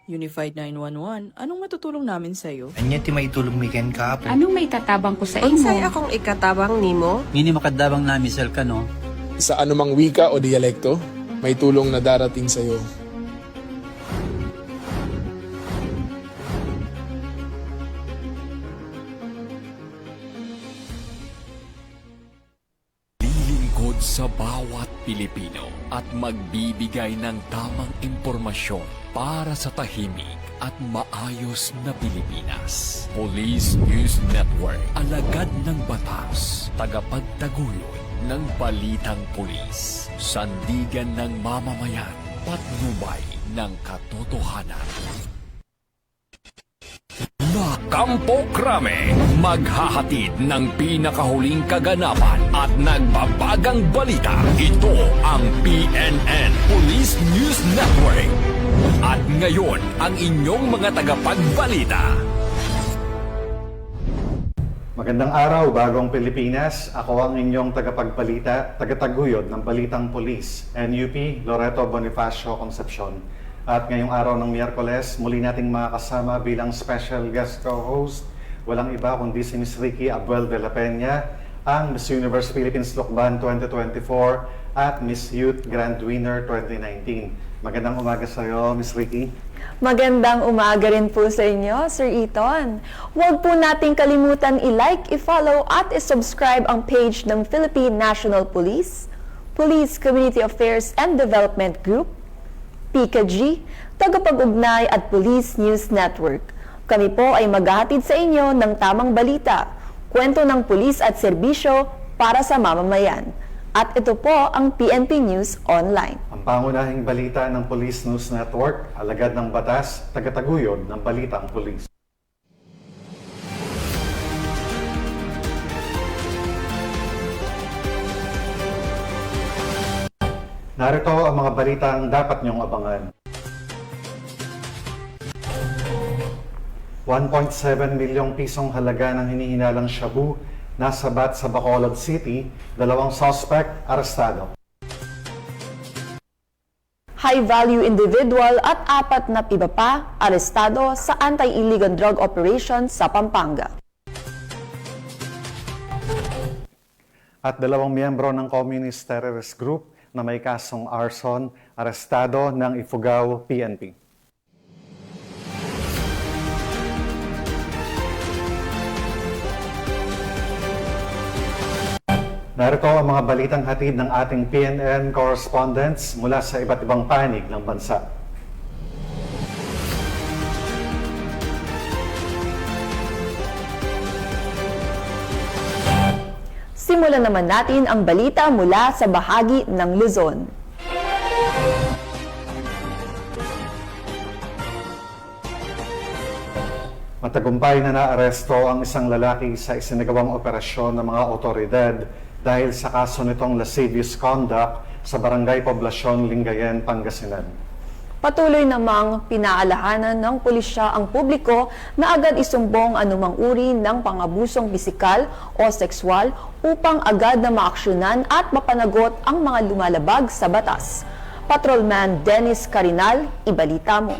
Unified 911, anong matutulong namin sa'yo? Anya ti maitulong mi ken kaapon. Anong may tatabang ko sa Unsay imo? akong ikatabang nimo? Ngini makadabang na misal ka no. Sa anumang wika o dialekto, may tulong na darating sa iyo. Lilingkod sa bawat Pilipino at magbibigay ng tamang impormasyon para sa tahimik at maayos na Pilipinas. Police News Network, alagad ng batas, tagapagtaguyod ng balitang pulis, sandigan ng mamamayan, patnubay ng katotohanan. La Campo Crame, maghahatid ng pinakahuling kaganapan at nagbabagang balita. Ito ang PNN Police News Network. At ngayon, ang inyong mga tagapagbalita. Magandang araw, Bagong Pilipinas. Ako ang inyong tagapagbalita, tagataguyod ng Balitang Pulis, NUP Loreto Bonifacio Concepcion. At ngayong araw ng Miyerkules, muli nating makakasama bilang special guest co-host, walang iba kundi si Ms. Ricky Abuel de la Peña, ang Miss Universe Philippines Lukban 2024 at Miss Youth Grand Winner 2019. Magandang umaga sa iyo, Ms. Ricky. Magandang umaga rin po sa inyo, Sir Eton. Huwag po nating kalimutan i-like, i-follow at i-subscribe ang page ng Philippine National Police, Police Community Affairs and Development Group, PKG, Tagapag-ugnay at Police News Network. Kami po ay maghahatid sa inyo ng tamang balita, kwento ng pulis at serbisyo para sa mamamayan. At ito po ang PNP News Online. Ang pangunahing balita ng Police News Network, alagad ng batas, tagataguyod ng balitang pulis. Narito ang mga balitang dapat niyong abangan. 1.7 milyong pisong halaga ng hinihinalang shabu nasabat sa Bacolod City, 2 suspect arestado. High-value individual at 4 na iba pa arestado sa anti-illegal drug operation sa Pampanga. At 2 miyembro ng Communist Terrorist Group na may kasong arson, arestado ng Ifugao PNP. Narito ang mga balitang hatid ng ating PNN correspondents mula sa iba't ibang panig ng bansa. Simulan naman natin ang balita mula sa bahagi ng Luzon. Matagumpay na naaresto ang isang lalaki sa isinagawang operasyon ng mga otoridad dahil sa kaso nitong lascivious conduct sa Barangay Poblacion, Lingayen, Pangasinan. Patuloy namang pinaalahanan ng pulisya ang publiko na agad isumbong anumang uri ng pang-abusong pisikal o sexual upang agad na maaksyonan at mapanagot ang mga lumalabag sa batas. Patrolman Dennis Carinal, ibalita mo.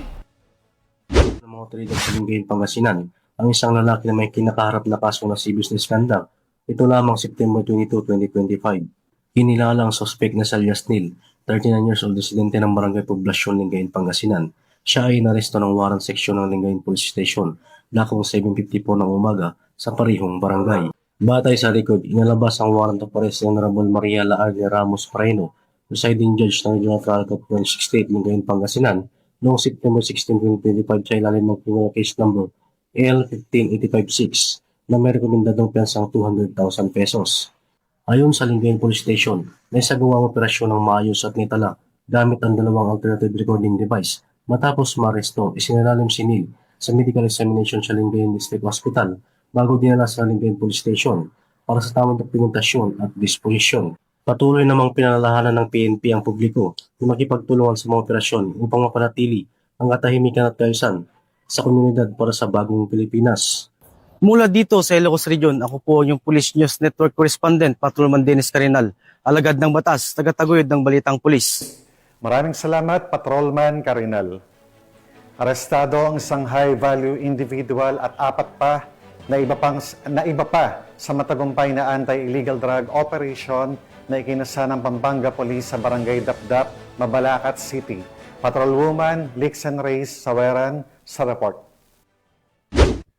Ng mga otoridad sa Lingayen, Pangasinan, ang isang lalaki na may kinakaharap na kaso na lascivious misconduct. Ito lamang September 22, 2025. Kinilala ang suspect na si Yasnil, 39 years old, residente ng Barangay Poblacion, Lingayen, Pangasinan. Siya ay inaresto ng warrant section ng Lingayen Police Station, dakong 7:50 po ng umaga sa parihong barangay. Batay sa record, inalabas ang warrant of arrest ng Honorable Maria Laarde Ramos Moreno, presiding judge ng Regional Trial Court 26 Lingayen, Pangasinan, noong September 16, 2025 sa ilalim ng criminal case number L15856 na may rekomendadong pensang 200,000 pesos. Ayon sa Lingayen Police Station, may sagawang operasyon ng maayos at nitala gamit ang 2 alternative recording device. Matapos maresto, isinalalim si Neil sa medical examination sa Lingayen District Hospital bago dinala sa Lingayen Police Station para sa tamang dokumentasyon at disposisyon. Patuloy namang pinalalahanan ng PNP ang publiko na makipagtulungan sa mga operasyon upang mapanatili ang katahimikan at kaayusan sa komunidad para sa bagong Pilipinas. Mula dito sa Ilocos Region, ako po yung Police News Network Correspondent, Patrolman Dennis Carinal, alagad ng batas, tagataguyod ng balitang pulis. Maraming salamat, Patrolman Carinal. Arestado ang isang high-value individual at apat pa na iba pa sa matagumpay na anti-illegal drug operation na ikinasa ng Pampanga Police sa Barangay Dapdap, Mabalacat City. Patrolwoman Lixen Reyes Saweran sa report.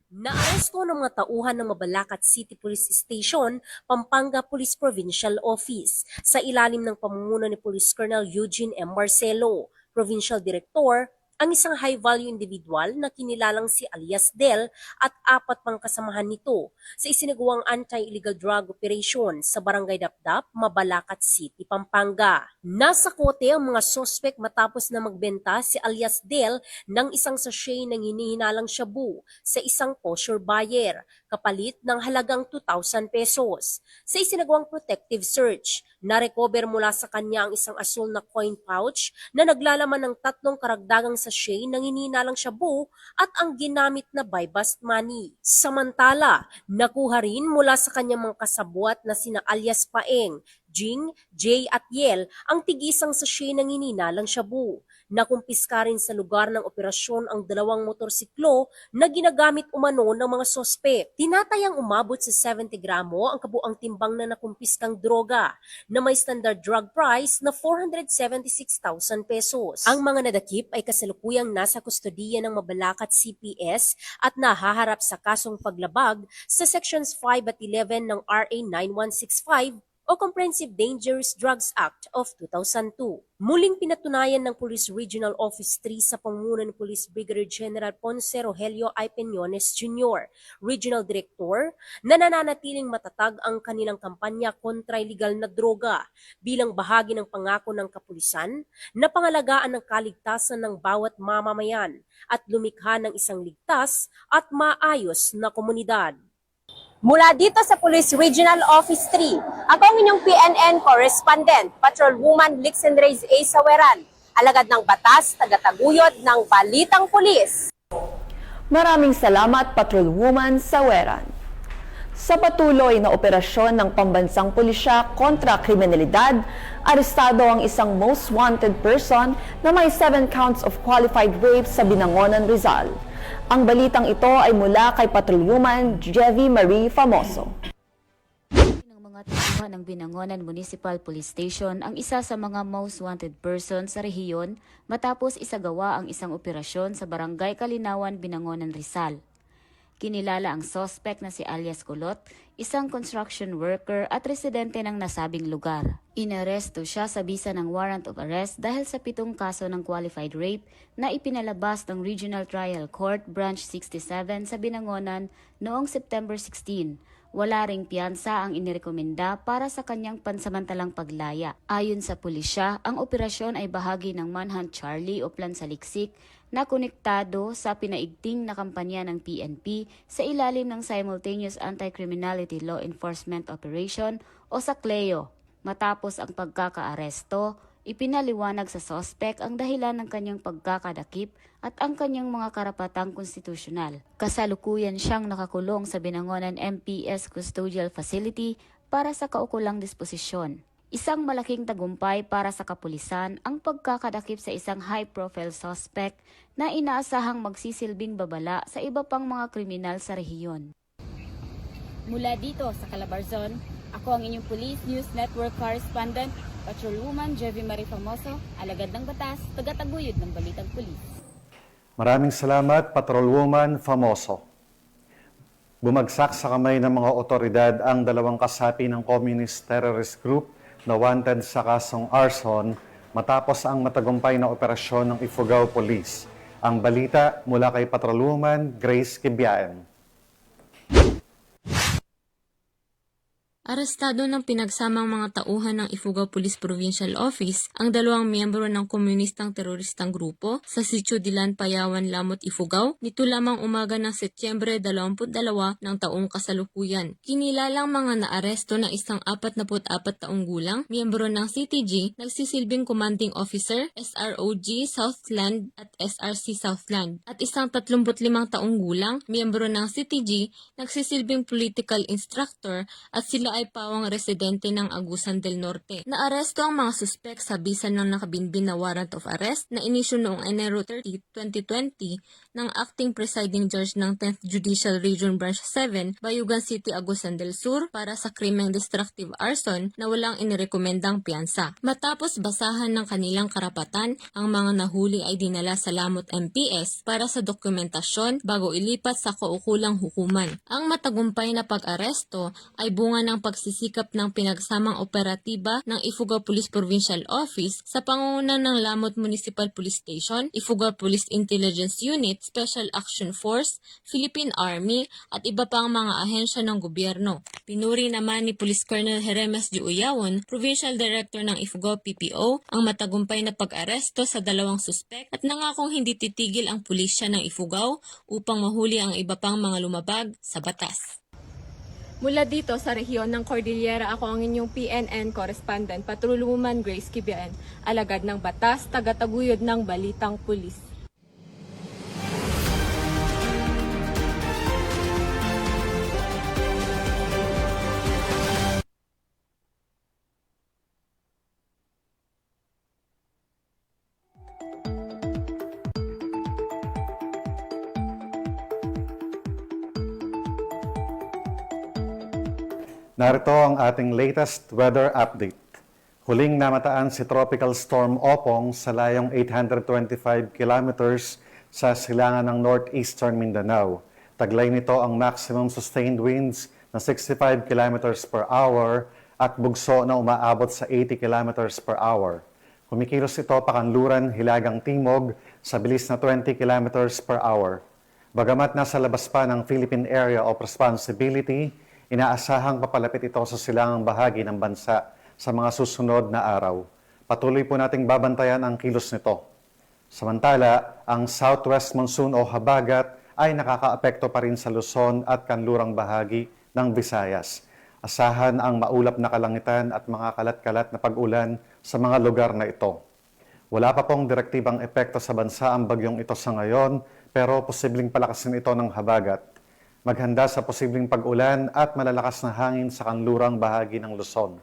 Naaresto ng mga tauhan ng Mabalacat City Police Station, Pampanga Police Provincial Office sa ilalim ng pamumuno ni Police Colonel Eugene M. Marcelo, Provincial Director, ang isang high-value individual na kinilalang si alias Del at apat pang kasamahan nito sa isinagawang anti-illegal drug operation sa Barangay Dapdap, Mabalacat City, Pampanga. Nasa kote ang mga sospek matapos na magbenta si alias Del ng isang sachet ng hinihinalang shabu sa isang kosher buyer, kapalit ng halagang 2,000 pesos. Sa isinagawang protective search, na-recover mula sa kanya ang isang asul na coin pouch na naglalaman ng 3 karagdagang sachet ng hinihinalang shabu at ang ginamit na buy-bust money. Samantala, nakuha rin mula sa kanyang mga kasabwat na sina alias Paeng, Jing, Jay at Yel ang tigisang sachet ng hinihinalang shabu. Nakumpiska rin sa lugar ng operasyon ang 2 motorsiklo na ginagamit umano ng mga sospek. Tinatayang umabot sa 70 gramo ang kabuang timbang na nakumpiskang droga na may standard drug price na 476,000 pesos. Ang mga nadakip ay kasalukuyang nasa kustodiya ng Mabalacat CPS at nahaharap sa kasong paglabag sa Sections 5 at 11 ng RA 9165 o Comprehensive Dangerous Drugs Act of 2002. Muling pinatunayan ng Police Regional Office 3 sa pamumuno ni Police Brigadier General Ponce Rogelio I. Peñones Jr., Regional Director, na nananatiling matatag ang kanilang kampanya kontra illegal na droga bilang bahagi ng pangako ng kapulisan na pangalagaan ng kaligtasan ng bawat mamamayan at lumikha ng isang ligtas at maayos na komunidad. Mula dito sa Police Regional Office 3, ako ang inyong PNN Correspondent, Patrolwoman Lixen Reyes A. Saweran, alagad ng batas, tagataguyod ng Balitang Pulis. Maraming salamat, Patrolwoman Saweran. Sa patuloy na operasyon ng pambansang pulisya kontra kriminalidad, arestado ang isang most wanted person na may 7 counts of qualified rape sa Binangonan, Rizal. Ang balitang ito ay mula kay Patrolwoman Jevie Marie Famoso. Ng mga tauhan ng Binangonan Municipal Police Station ang isa sa mga most wanted person sa rehiyon matapos isagawa ang isang operasyon sa Barangay Kalinawan, Binangonan, Rizal. Kinilala ang suspect na si alias Kulot, isang construction worker at residente ng nasabing lugar. Inaresto siya sa bisa ng warrant of arrest dahil sa 7 kaso ng qualified rape na ipinalabas ng Regional Trial Court Branch 67 sa Binangonan noong September 16. Wala ring piyansa ang inirekomenda para sa kanyang pansamantalang paglaya. Ayon sa pulisya, ang operasyon ay bahagi ng Manhunt Charlie o Plan Saliksik na konektado sa pinaigting na kampanya ng PNP sa ilalim ng Simultaneous Anti-Criminality Law Enforcement Operation o SACLEO. Matapos ang pagkakaaresto, ipinaliwanag sa sospek ang dahilan ng kanyang pagkakadakip at ang kanyang mga karapatang konstitusyonal. Kasalukuyan siyang nakakulong sa Binangonan MPS Custodial Facility para sa kaukulang disposisyon. Isang malaking tagumpay para sa kapulisan ang pagkakadakip sa isang high-profile suspect na inaasahang magsisilbing babala sa iba pang mga kriminal sa rehiyon. Mula dito sa Calabarzon, ako ang inyong Police News Network Correspondent, Patrolwoman Jevie Marie Famoso, alagad ng batas, tagataguyod ng Balitang Pulis. Maraming salamat, Patrolwoman Famoso. Bumagsak sa kamay ng mga otoridad ang 2 kasapi ng Communist Terrorist Group na wanted sa kasong arson matapos ang matagumpay na operasyon ng Ifugao Police. Ang balita mula kay Patrolwoman Grace Kibiaen. Arestado ng pinagsamang mga tauhan ng Ifugao Police Provincial Office ang 2 miyembro ng komunistang teroristang grupo sa Sitio Dilan, Payawan, Lamot, Ifugao nito lamang umaga ng Setyembre 22 ng taong kasalukuyan. Kinilalang mga naaresto ng isang 44 taong gulang, miyembro ng CTG, nagsisilbing commanding officer, SROG Southland at SRC Southland, at isang 35 taong gulang, miyembro ng CTG, nagsisilbing political instructor at sila ay pawang residente ng Agusan del Norte. Naaresto ang mga suspek sa bisa ng nakabinbin na warrant of arrest na inisyu noong Enero 30, 2020 ng Acting Presiding Judge ng 10th Judicial Region Branch 7, Bayugan City, Agusan del Sur para sa krimeng destructive arson na walang inirekomendang piyansa. Matapos basahan ng kanilang karapatan, ang mga nahuli ay dinala sa Lamot MPS para sa dokumentasyon bago ilipat sa kaukulang hukuman. Ang matagumpay na pag-aresto ay bunga ng pagsisikap ng pinagsamang operatiba ng Ifugao Police Provincial Office sa pangunguna ng Lamot Municipal Police Station, Ifugao Police Intelligence Unit, Special Action Force, Philippine Army at iba pang mga ahensya ng gobyerno. Pinuri naman ni Police Colonel Jeremes G. Uyawon, Provincial Director ng Ifugao PPO, ang matagumpay na pag-aresto sa dalawang suspek at nangakong hindi titigil ang pulisya ng Ifugao upang mahuli ang iba pang mga lumabag sa batas. Mula dito sa rehiyon ng Cordillera, ako ang inyong PNN correspondent, Patrolwoman Grace Kibian, alagad ng batas, tagataguyod ng Balitang Pulis. Narito ang ating latest weather update. Huling namataan si Tropical Storm Opong sa layong 825 kilometers sa silangan ng northeastern Mindanao. Taglay nito ang maximum sustained winds na 65 kilometers per hour at bugso na umaabot sa 80 kilometers per hour. Kumikilos ito pakanluran hilagang timog sa bilis na 20 kilometers per hour. Bagamat nasa labas pa ng Philippine Area of Responsibility, inaasahang papalapit ito sa silangang bahagi ng bansa sa mga susunod na araw. Patuloy po nating babantayan ang kilos nito. Samantala, ang southwest monsoon o habagat ay nakakaapekto pa rin sa Luzon at kanlurang bahagi ng Visayas. Asahan ang maulap na kalangitan at mga kalat-kalat na pag-ulan sa mga lugar na ito. Wala pa pong direktibang epekto sa bansa ang bagyong ito sa ngayon, pero posibleng palakasin ito ng habagat. Maghanda sa posibleng pag-ulan at malalakas na hangin sa kanlurang bahagi ng Luzon.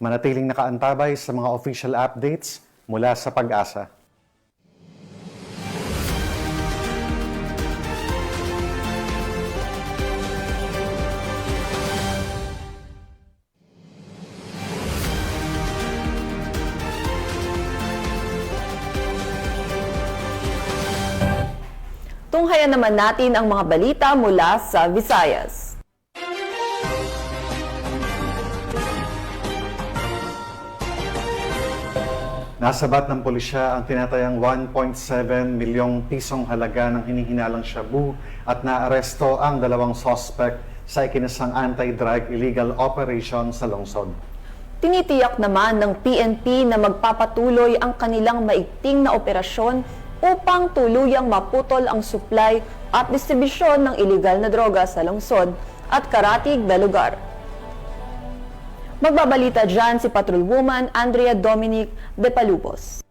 Manatiling nakaantabay sa mga official updates mula sa Pag-asa. Tunghayan naman natin ang mga balita mula sa Visayas. Nasabat ng pulisya ang tinatayang 1.7 milyong pisong halaga ng hinihinalang shabu at naaresto ang dalawang suspect sa ikinasang anti-drug illegal operation sa lungsod. Tinitiyak naman ng PNP na magpapatuloy ang kanilang maigting na operasyon upang tuluyang maputol ang supply at distribusyon ng iligal na droga sa lungsod at karatig na lugar. Magbabalita dyan si Patrolwoman Andrea Dominic de Palupos.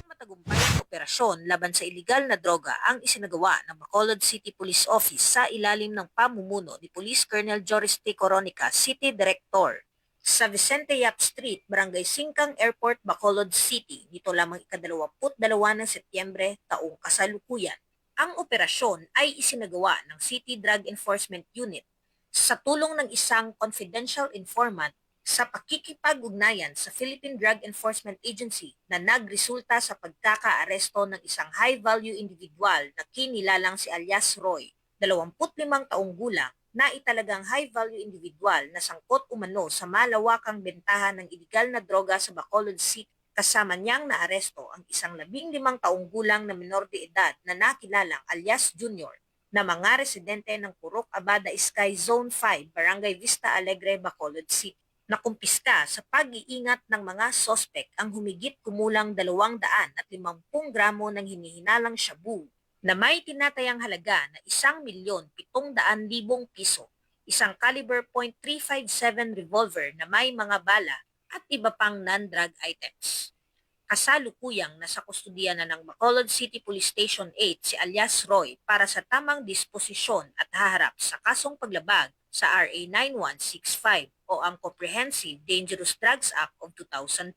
Matagumpay na operasyon laban sa iligal na droga ang isinagawa ng Bacolod City Police Office sa ilalim ng pamumuno ni Police Colonel Joris T. Coronica, City Director, sa Vicente Yap Street, Barangay Singkang Airport, Bacolod City, nito lamang ika-22 ng Setyembre taong kasalukuyan. Ang operasyon ay isinagawa ng City Drug Enforcement Unit sa tulong ng isang confidential informant sa pakikipag-ugnayan sa Philippine Drug Enforcement Agency na nagresulta sa pagkaka-aresto ng isang high-value individual na kinilalang si alias Roy, 25 taong gulang, na italagang high-value individual na sangkot umano sa malawakang bentahan ng iligal na droga sa Bacolod City. Kasama niyang naaresto ang isang 15 taong gulang na menor de edad na nakilalang alias Junior na mga residente ng Purok Abada Sky Zone 5, Barangay Vista Alegre, Bacolod City. Nakumpiska sa pag-iingat ng mga sospek ang humigit kumulang 250 gramo ng hinihinalang shabu na may tinatayang halaga na 1,700,000 piso, isang caliber .357 revolver na may mga bala at iba pang non-drug items. Kasalukuyang nasa kustodiya na ng Bacolod City Police Station 8 si alias Roy para sa tamang disposisyon at haharap sa kasong paglabag sa RA 9165 o ang Comprehensive Dangerous Drugs Act of 2002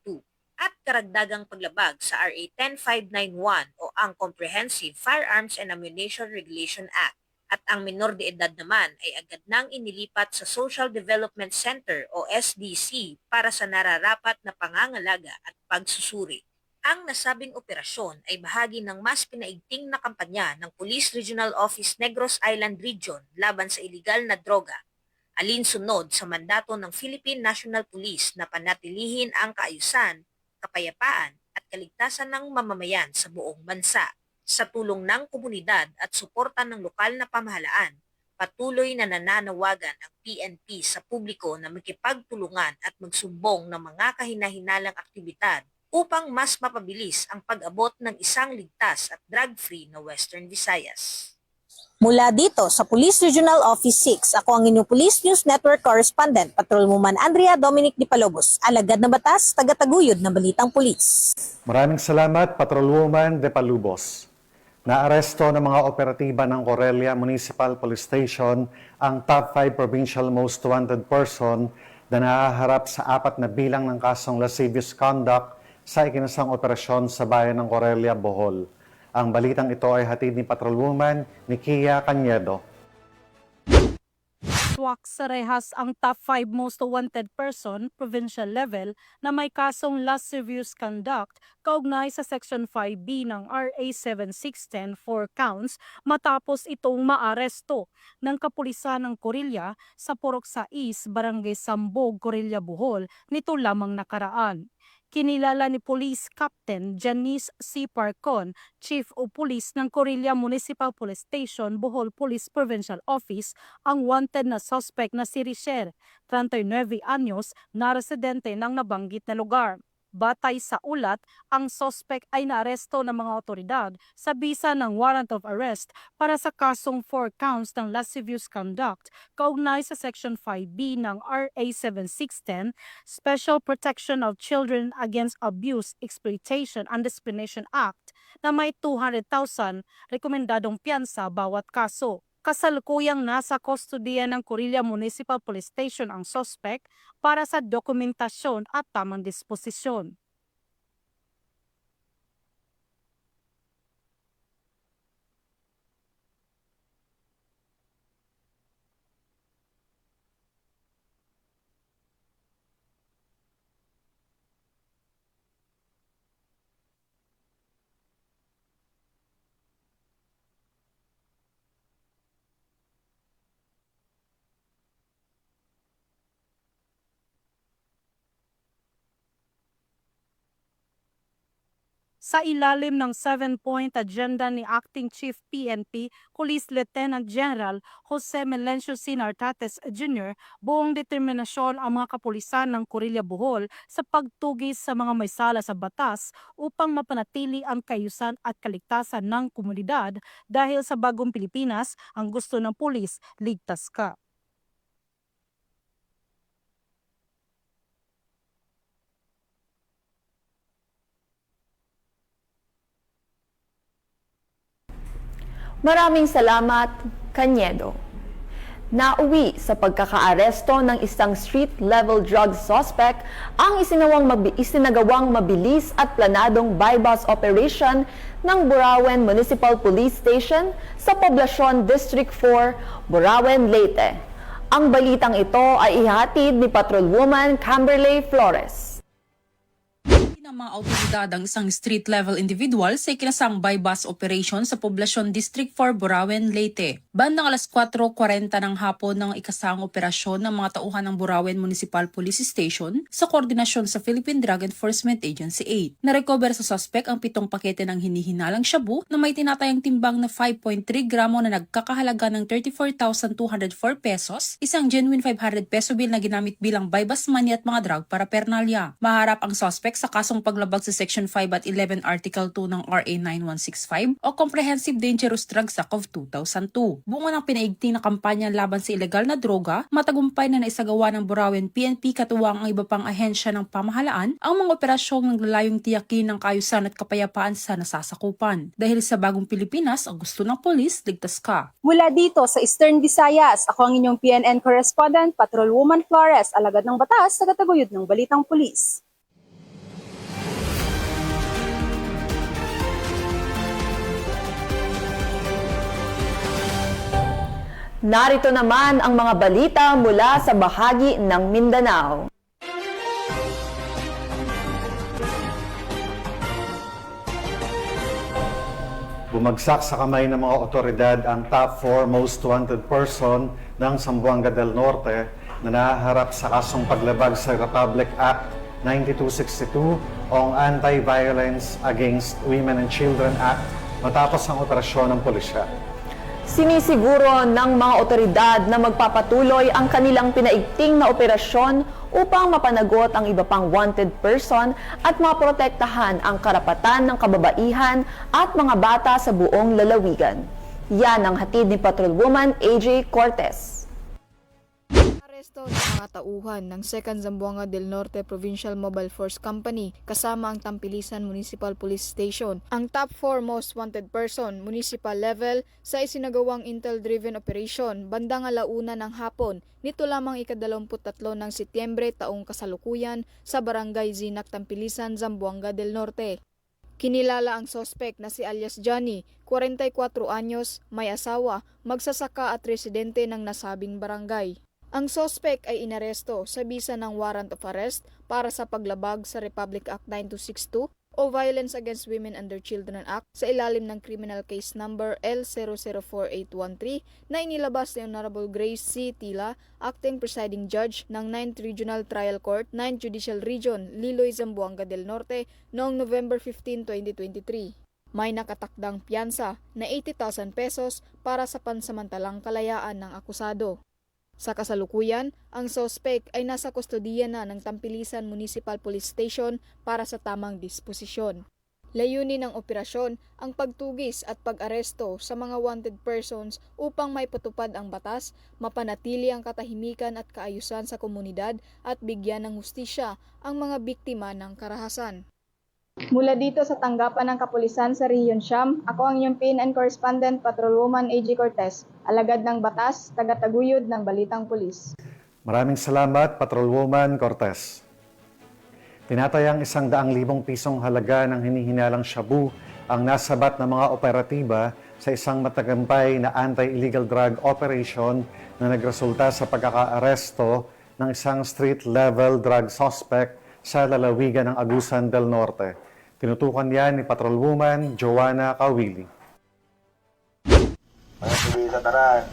at karagdagang paglabag sa RA 10591 o ang Comprehensive Firearms and Ammunition Regulation Act. At ang minor de edad naman ay agad nang inilipat sa Social Development Center o SDC para sa nararapat na pangangalaga at pagsusuri. Ang nasabing operasyon ay bahagi ng mas pinaigting na kampanya ng Police Regional Office Negros Island Region laban sa iligal na droga, alinsunod sa mandato ng Philippine National Police na panatilihin ang kaayusan, kapayapaan at kaligtasan ng mamamayan sa buong bansa. Sa tulong ng komunidad at suporta ng lokal na pamahalaan, patuloy na nananawagan ang PNP sa publiko na makipagtulungan at magsumbong ng mga kahinahinalang aktibidad upang mas mapabilis ang pag-abot ng isang ligtas at drug-free na Western Visayas. Mula dito sa Police Regional Office 6, ako ang inyong Police News Network Correspondent, Patrolwoman Andrea Dominic Di Palobos, alagad na batas, tagataguyod ng balitang pulis. Maraming salamat, Patrolwoman De Palubos. Naaresto ng mga operatiba ng Corelia Municipal Police Station ang top 5 provincial most wanted person na nahaharap sa 4 na bilang ng kasong lascivious conduct sa ikinasang operasyon sa bayan ng Corelia, Bohol. Ang balitang ito ay hatid ni Patrolwoman Nikia Cañedo. Swak sa rehas ang top 5 most wanted person, provincial level, na may kasong lascivious conduct kaugnay sa Section 5B ng RA 7610 for counts matapos itong maaresto ng kapulisan ng Corillo sa Purok 6, Barangay Sambog, Corillo, Bohol nito lamang nakaraan. Kinilala ni Police Captain Janice C. Parcon, Chief of Police ng Corillo Municipal Police Station, Bohol Police Provincial Office, ang wanted na suspect na si Richer, 39 anyos, na residente ng nabanggit na lugar. Batay sa ulat, ang suspect ay naaresto ng mga otoridad sa bisa ng warrant of arrest para sa kasong 4 counts ng lascivious conduct kaugnay sa Section 5B ng RA 7610, Special Protection of Children Against Abuse, Exploitation and Discrimination Act na may 200,000 rekomendadong piyansa bawat kaso. Kasalukuyang nasa kustodiya ng Corillo Municipal Police Station ang suspect para sa dokumentasyon at tamang disposisyon. Sa ilalim ng 7-point agenda ni Acting Chief PNP, Police Lieutenant General Jose Melencio C. Nartates Jr., buong determinasyon ang mga kapulisan ng Corillo, Bohol sa pagtugis sa mga may sala sa batas upang mapanatili ang kaayusan at kaligtasan ng komunidad dahil sa bagong Pilipinas, ang gusto ng pulis, ligtas ka. Maraming salamat, Cañedo. Nauwi sa pagkakaaresto ng isang street-level drug suspect ang isinagawang mabilis at planadong bypass operation ng Burauen Municipal Police Station sa Poblacion District 4, Burauen, Leyte. Ang balitang ito ay ihatid ni Patrolwoman Camberley Flores. Ng mga autoridad ang isang street-level individual sa ikinasang bypass operation sa Poblacion District 4, Burauen, Leyte. Bandang alas 4:40 ng hapon ng ikasang operasyon ng mga tauhan ng Burauen Municipal Police Station sa koordinasyon sa Philippine Drug Enforcement Agency 8. Narecover sa suspect ang 7 pakete ng hinihinalang shabu na may tinatayang timbang na 5.3 gramo na nagkakahalaga ng 34,204 pesos, isang genuine 500 peso bill na ginamit bilang bypass money at mga drug paraphernalia. Maharap ang suspect sa kasong paglabag sa Section 5 at 11 Article 2 ng RA 9165 o Comprehensive Dangerous Drugs Act of 2002. Bunga ng pinaigting na kampanya laban sa ilegal na droga, matagumpay na naisagawa ng Burauen PNP katuwang ang iba pang ahensya ng pamahalaan ang mga operasyong naglalayong tiyakin ng kaayusan at kapayapaan sa nasasakupan. Dahil sa bagong Pilipinas, ang gusto ng polis, ligtas ka. Mula dito sa Eastern Visayas, ako ang inyong PNN correspondent, Patrolwoman Flores, alagad ng batas, tagataguyod ng Balitang Pulis. Narito naman ang mga balita mula sa bahagi ng Mindanao. Bumagsak sa kamay ng mga otoridad ang top 4 most wanted person ng Zamboanga del Norte na nahaharap sa kasong paglabag sa Republic Act 9262 o ang Anti-Violence Against Women and Children Act matapos ang operasyon ng pulisya. Sinisiguro ng mga otoridad na magpapatuloy ang kanilang pinaigting na operasyon upang mapanagot ang iba pang wanted person at maprotektahan ang karapatan ng kababaihan at mga bata sa buong lalawigan. Yan ang hatid ni Patrolwoman AJ Cortez. Aresto ng mga tauhan ng 2nd Zamboanga del Norte Provincial Mobile Force Company kasama ang Tampilisan Municipal Police Station. Ang top 4 most wanted person, municipal level, sa isinagawang intel-driven operation bandang 1:00 ng hapon nito lamang ika-23 ng Setyembre taong kasalukuyan sa Barangay Zinac, Tampilisan, Zamboanga del Norte. Kinilala ang sospek na si alias Johnny, 44 anyos, may asawa, magsasaka at residente ng nasabing barangay. Ang sospek ay inaresto sa bisa ng warrant of arrest para sa paglabag sa Republic Act 9262 o Violence Against Women and Children Act sa ilalim ng Criminal Case Number L004813 na inilabas ni Honorable Grace C. Tila, Acting Presiding Judge ng 9th Regional Trial Court, 9th Judicial Region, Liloy, Zamboanga del Norte noong November 15, 2023. May nakatakdang piyansa na 80,000 pesos para sa pansamantalang kalayaan ng akusado. Sa kasalukuyan, ang sospek ay nasa kustodiya na ng Tampilisan Municipal Police Station para sa tamang disposisyon. Layunin ng operasyon ang pagtugis at pag-aresto sa mga wanted persons upang may patupad ang batas, mapanatili ang katahimikan at kaayusan sa komunidad at bigyan ng hustisya ang mga biktima ng karahasan. Mula dito sa tanggapan ng kapulisan sa Region Siam, ako ang inyong PNN correspondent, Patrolwoman AJ Cortez, alagad ng batas, tagataguyod ng Balitang Pulis. Maraming salamat, Patrolwoman Cortez. Tinatayang 100,000 pisong halaga ng hinihinalang shabu ang nasabat ng mga operatiba sa isang matagumpay na anti-illegal drug operation na nagresulta sa pagkakaaresto ng isang street-level drug suspect sa lalawigan ng Agusan del Norte. Tinutukan yan ni Patrolwoman Joanna Kawili. Mga sa tanan,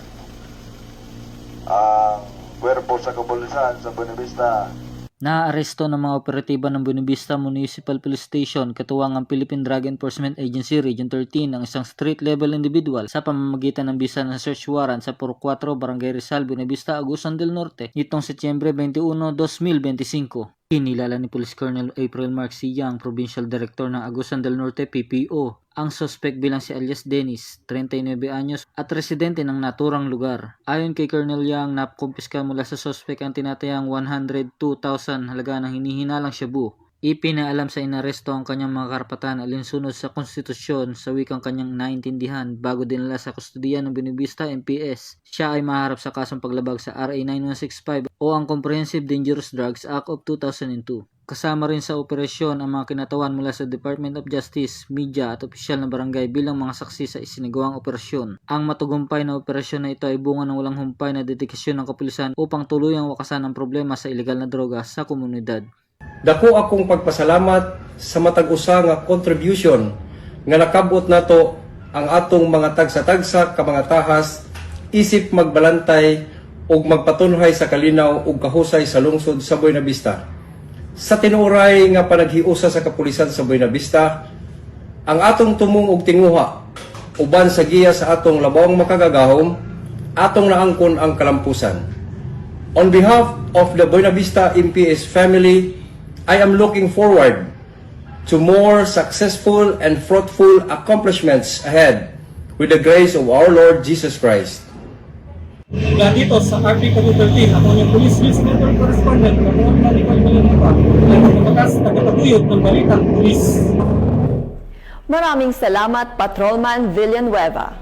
ang kwerpo sa kapulisan sa Buenavista. Naaresto ng mga operatiba ng Buenavista Municipal Police Station katuwang ang Philippine Drug Enforcement Agency Region 13 ang isang street-level individual sa pamamagitan ng bisa ng search warrant sa Puro 4, Barangay Rizal, Buenavista, Agusan del Norte nitong Setyembre 21, 2025. Kinilala ni Police Colonel April Mark C. Young, Provincial Director ng Agusan del Norte PPO, ang suspect bilang si alias Dennis, 39 anyos at residente ng naturang lugar. Ayon kay Colonel Young, nakumpiska mula sa suspect ang tinatayang 102,000 halaga ng hinihinalang shabu. Ipinaalam sa inaresto ang kanyang mga karapatan alinsunod sa konstitusyon sa wikang kanyang naintindihan bago dinala sa kustodiya ng Buenavista MPS. Siya ay maharap sa kasong paglabag sa RA 9165 o ang Comprehensive Dangerous Drugs Act of 2002. Kasama rin sa operasyon ang mga kinatawan mula sa Department of Justice, media at opisyal na barangay bilang mga saksi sa isinagawang operasyon. Ang matagumpay na operasyon na ito ay bunga ng walang humpay na dedikasyon ng kapulisan upang tuluyang wakasan ang problema sa ilegal na droga sa komunidad. Dako akong pagpasalamat sa matag-usa nga contribution nga nakabot nato ang atong mga tagsa-tagsa ka mga tahas isip magbalantay ug magpatunhay sa kalinaw ug kahusay sa lungsod sa Buenavista. Sa tinuray nga panaghiusa sa kapulisan sa Buenavista, ang atong tumong og tinguha uban sa giya sa atong labawang makagagahom, atong naangkon ang kalampusan. On behalf of the Buenavista MPS family, I am looking forward to more successful and fruitful accomplishments ahead with the grace of our Lord Jesus Christ. Mula dito sa RP 13, ako yung Police News Network Correspondent, Manuel Manicol Villanueva, ang magbabatas tagataguyod ng balitang pulis. Maraming salamat, Patrolman Villanueva.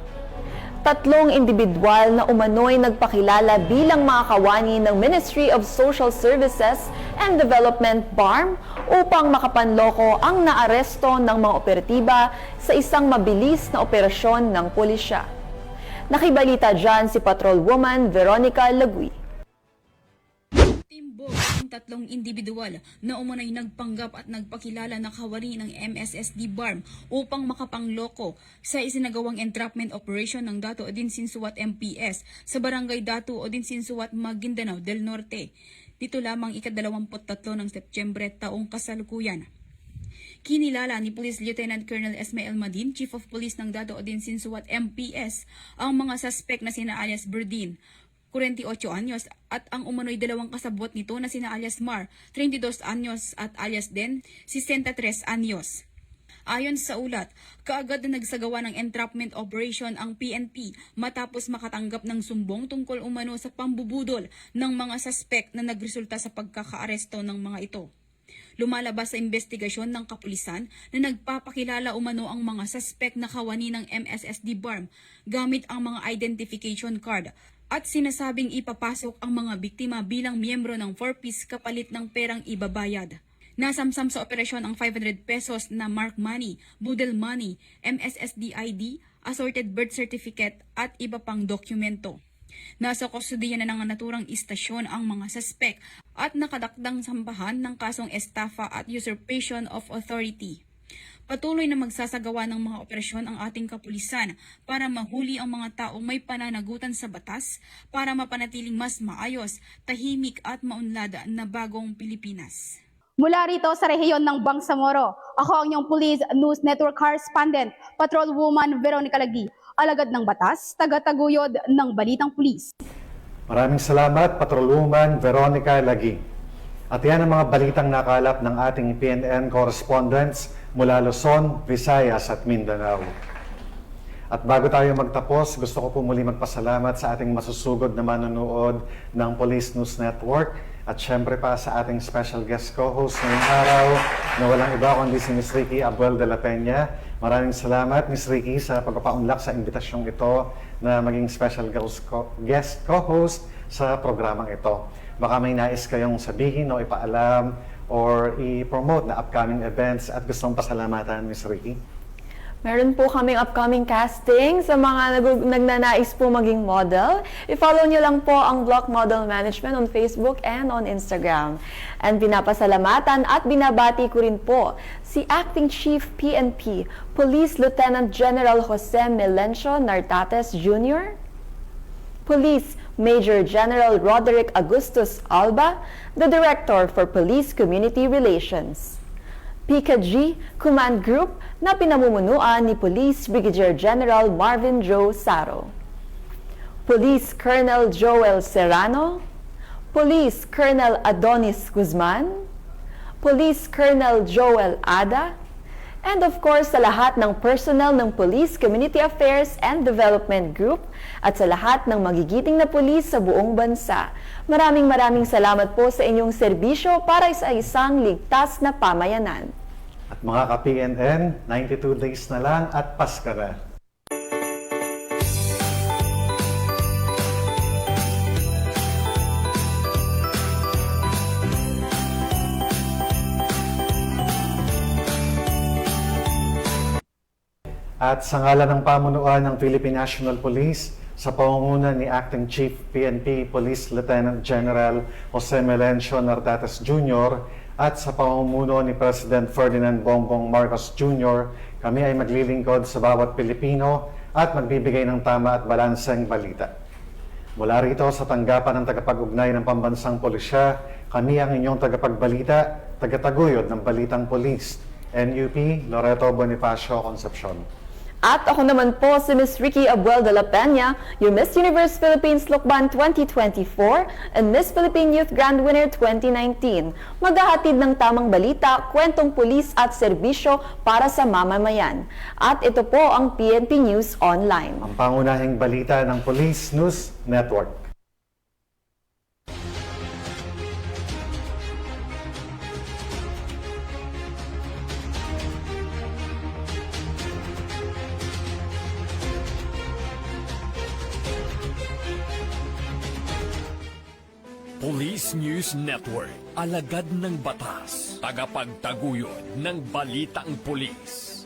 3 individual na umano'y nagpakilala bilang mga kawani ng Ministry of Social Services and Development BARM upang makapanloko ang naaresto ng mga operatiba sa isang mabilis na operasyon ng pulisya. Nakibalita dyan si Patrolwoman Veronica Lagui. Timbog ang 3 individual na umunay nagpanggap at nagpakilala na kawani ng MSSD BARM upang makapangloko sa isinagawang entrapment operation ng Dato Odinsinsuat MPS sa Barangay Dato Odinsinsuat, Maguindanao del Norte. Dito lamang ika-23 ng Setyembre taong kasalukuyan. Kinilala ni Police Lieutenant Colonel Esmael Madin, Chief of Police ng Dato Odinsinsuat MPS, ang mga suspect na sina alias Berdin, 48 anyos, at ang umano'y 2 kasabwat nito na sina alias Mar, 32 anyos, at alias Den, 63 anyos. Ayon sa ulat, kaagad na nagsagawa ng entrapment operation ang PNP matapos makatanggap ng sumbong tungkol umano sa pambubudol ng mga suspect na nagresulta sa pagkakaaresto ng mga ito. Lumalabas sa investigasyon ng kapulisan na nagpapakilala umano ang mga suspect na kawani ng MSSD BARM gamit ang mga identification card at sinasabing ipapasok ang mga biktima bilang miyembro ng 4-piece kapalit ng perang ibabayad. Nasamsam sa operasyon ang 500 pesos na mark money, budel money, MSSD ID, assorted birth certificate at iba pang dokumento. Nasa kustudiya na ng naturang istasyon ang mga suspect at nakadakdang sambahan ng kasong estafa at usurpation of authority. Patuloy na magsasagawa ng mga operasyon ang ating kapulisan para mahuli ang mga taong may pananagutan sa batas para mapanatiling mas maayos, tahimik at maunlad na bagong Pilipinas. Mula rito sa rehiyon ng Bangsamoro, ako ang inyong Police News Network Correspondent, Patrolwoman Veronica Lagui, alagad ng batas, tagataguyod ng balitang pulis. Maraming salamat, Patrolwoman Veronica Lagui. At yan ang mga balitang nakalap ng ating PNN correspondents mula Luzon, Visayas at Mindanao. At bago tayo magtapos, gusto ko po muli magpasalamat sa ating masusugod na manonood ng Police News Network at syempre pa sa ating special guest co-host ngayong araw na walang iba kundi si Ms. Ricky Abuel de la Peña. Maraming salamat, Ms. Ricky, sa pagpapaunlak sa imbitasyong ito na maging special guest co-host sa programang ito. Baka may nais kayong sabihin o ipaalam or i-promote na upcoming events at gustong pasalamatan, Ms. Ricky? Meron po kaming upcoming casting sa mga nagnanais po maging model. I-follow nyo lang po ang Block Model Management on Facebook and on Instagram. And pinapasalamatan at binabati ko rin po si Acting Chief PNP, Police Lieutenant General Jose Melencio Nartates Jr., Police Major General Roderick Augustus Alba, the Director for Police Community Relations. PKG Command Group na pinamumunuan ni Police Brigadier General Marvin Joe Saro. Police Colonel Joel Serrano, Police Colonel Adonis Guzman, Police Colonel Joel Ada, and of course sa lahat ng personnel ng Police Community Affairs and Development Group at sa lahat ng magigiting na pulis sa buong bansa. Maraming salamat po sa inyong serbisyo para sa isang ligtas na pamayanan. At mga ka-PNN, 92 days na lang at Pasko na. At sa ngalan ng pamunuan ng Philippine National Police, sa pangunguna ni Acting Chief PNP Police Lieutenant General Jose Melencio Nartates Jr. at sa pamumuno ni President Ferdinand Bongbong Marcos Jr., kami ay maglilingkod sa bawat Pilipino at magbibigay ng tama at balanseng balita. Mula rito sa tanggapan ng tagapag-ugnay ng Pambansang Pulisya, kami ang inyong tagapagbalita, tagataguyod ng Balitang Pulis, NUP Loreto Bonifacio Concepcion. At ako naman po si Miss Ricky Abuel de la Peña, your Miss Universe Philippines Lokban 2024 and Miss Philippine Youth Grand Winner 2019. Maghahatid ng tamang balita, kwentong pulis at serbisyo para sa mamamayan. At ito po ang PNP News Online. Ang pangunahing balita ng Police News Network. Police News Network, alagad ng batas, tagapagtaguyod ng balitang pulis.